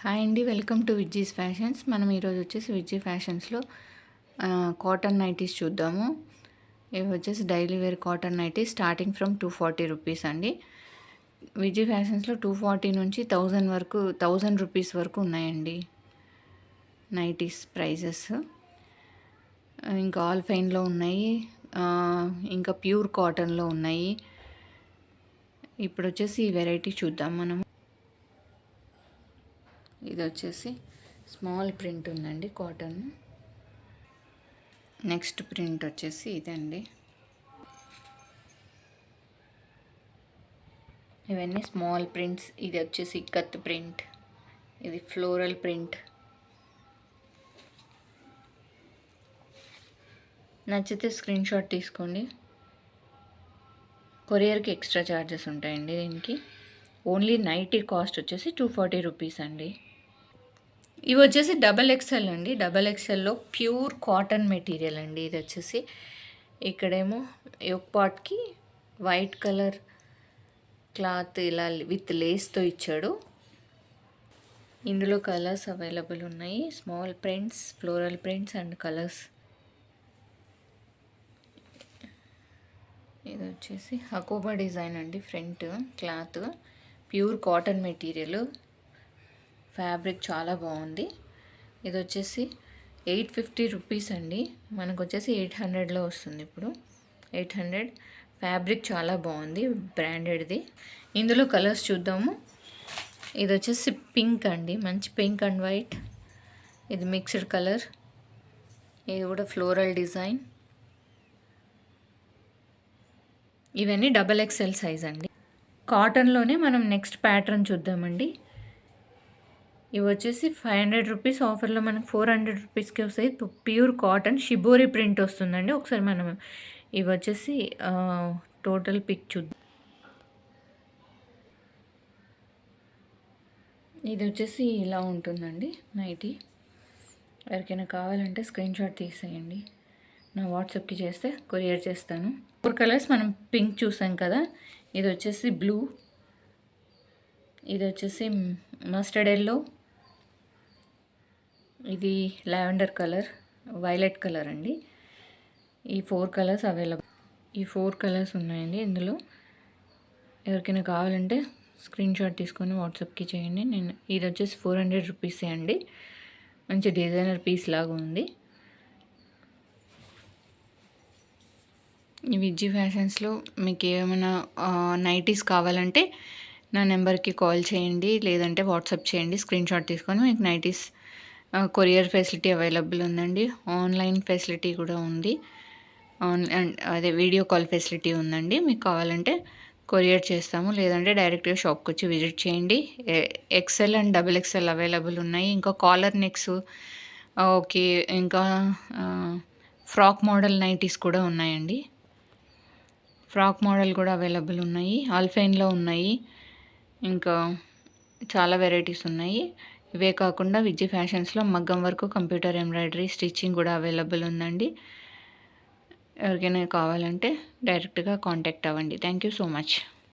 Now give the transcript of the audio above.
Hi అండి, welcome to Vijji's fashions. మనం ఈరోజు వచ్చేసి విజ్జీ ఫ్యాషన్స్లో కాటన్ నైటీస్ చూద్దాము. ఇవి వచ్చేసి daily wear cotton nighties starting from 240 rupees అండి. విజ్జీ ఫ్యాషన్స్లో 240 నుంచి 1000 వరకు 1000 రూపీస్ వరకు ఉన్నాయండి నైటీస్ ప్రైజెస్. ఇంకా ఆల్ ఫైన్లో ఉన్నాయి, ఇంకా ప్యూర్ కాటన్లో ఉన్నాయి. ఇప్పుడు వచ్చేసి ఈ వెరైటీ చూద్దాం మనం. ఇది వచ్చేసి స్మాల్ ప్రింట్ ఉందండి కాటన్. నెక్స్ట్ ప్రింట్ వచ్చేసి ఇదండి. ఇవన్నీ స్మాల్ ప్రింట్స్. ఇది వచ్చేసి ఇక్కత్ ప్రింట్, ఇది ఫ్లోరల్ ప్రింట్. నచ్చితే స్క్రీన్ షాట్ తీసుకోండి. కొరియర్కి ఎక్స్ట్రా ఛార్జెస్ ఉంటాయండి దీనికి. ఓన్లీ నైటీ కాస్ట్ వచ్చేసి 240 రూపీస్ అండి. ఇవి వచ్చేసి డబల్ ఎక్స్ఎల్ అండి. డబల్ ఎక్స్ఎల్లో ప్యూర్ కాటన్ మెటీరియల్ అండి. ఇది వచ్చేసి ఇక్కడేమో యోక్ పాట్కి వైట్ కలర్ క్లాత్ ఇలా విత్ లేస్తో ఇచ్చాడు. ఇందులో కలర్స్ అవైలబుల్ ఉన్నాయి, small prints, floral prints and colours. ఇది వచ్చేసి హకోబా డిజైన్ అండి. Front cloth pure cotton material, fabric చాలా బాగుంది. ఇది వచ్చేసి 850 రూపీస్ అండి. మనకు వచ్చేసి 800లో వస్తుంది ఇప్పుడు. 800. ఫ్యాబ్రిక్ చాలా బాగుంది, బ్రాండెడ్ది. ఇందులో కలర్స్ చూద్దాము. ఇది వచ్చేసి పింక్ అండి, మంచి పింక్ అండ్ వైట్. ఇది మిక్స్డ్ కలర్. ఇది కూడా ఫ్లోరల్ డిజైన్. ఇవన్నీ డబల్ ఎక్స్ఎల్ సైజ్ అండి. కాటన్లోనే మనం నెక్స్ట్ ప్యాటర్న్ చూద్దామండి. ఇవి వచ్చేసి 500 రూపీస్ ఆఫర్లో మనకు 400 రూపీస్కి వస్తాయి. ప్యూర్ కాటన్ షిబోరి ప్రింట్ వస్తుందండి. ఒకసారి మనం ఇవి వచ్చేసి టోటల్ పిక్ చూద్దాం. ఇది వచ్చేసి ఇలా ఉంటుందండి నైటీ. ఎవరికైనా కావాలంటే స్క్రీన్ షాట్ తీసేయండి, నా వాట్సాప్కి చేస్తే కొరియర్ చేస్తాను. 4 కలర్స్ మనం పింక్ చూసాం కదా. ఇది వచ్చేసి బ్లూ, ఇది వచ్చేసి మస్టర్డ్ ఎల్లో, ఇది లావెండర్ కలర్, వైలెట్ కలర్ అండి. ఈ 4 కలర్స్ అవైలబుల్. ఈ 4 కలర్స్ ఉన్నాయండి ఇందులో. ఎవరికైనా కావాలంటే స్క్రీన్ షాట్ తీసుకొని వాట్సాప్కి చేయండి. ఇది వచ్చేసి 400 రూపీసే అండి. మంచి డిజైనర్ పీస్ లాగా ఉంది. ఈ విజ్జీ ఫ్యాషన్స్లో మీకు ఏమైనా నైటీస్ కావాలంటే నా నెంబర్కి కాల్ చేయండి, లేదంటే వాట్సాప్ చేయండి. స్క్రీన్ షాట్ తీసుకొని మీకు నైటీస్ కొరియర్ ఫెసిలిటీ అవైలబుల్ ఉందండి. ఆన్లైన్ ఫెసిలిటీ కూడా ఉంది. అదే వీడియో కాల్ ఫెసిలిటీ ఉందండి. మీకు కావాలంటే కొరియర్ చేస్తాము, లేదంటే డైరెక్ట్గా షాప్కి వచ్చి విజిట్ చేయండి. XL and double XL available ఉన్నాయి. ఇంకా కాలర్ నెక్స్, ఓకే, ఇంకా ఫ్రాక్ మోడల్ నైటీస్ కూడా ఉన్నాయండి. ఫ్రాక్ మోడల్ కూడా అవైలబుల్ ఉన్నాయి. ఆల్ఫైన్లో ఉన్నాయి, ఇంకా చాలా వెరైటీస్ ఉన్నాయి. ఇవే కాకుండా విజ్జీ ఫ్యాషన్స్లో మగ్గం వరకు, కంప్యూటర్ ఎంబ్రాయిడరీ, స్టిచ్చింగ్ కూడా అవైలబుల్ ఉందండి. ఎవరికైనా కావాలంటే డైరెక్ట్గా కాంటాక్ట్ అవ్వండి. Thank you so much.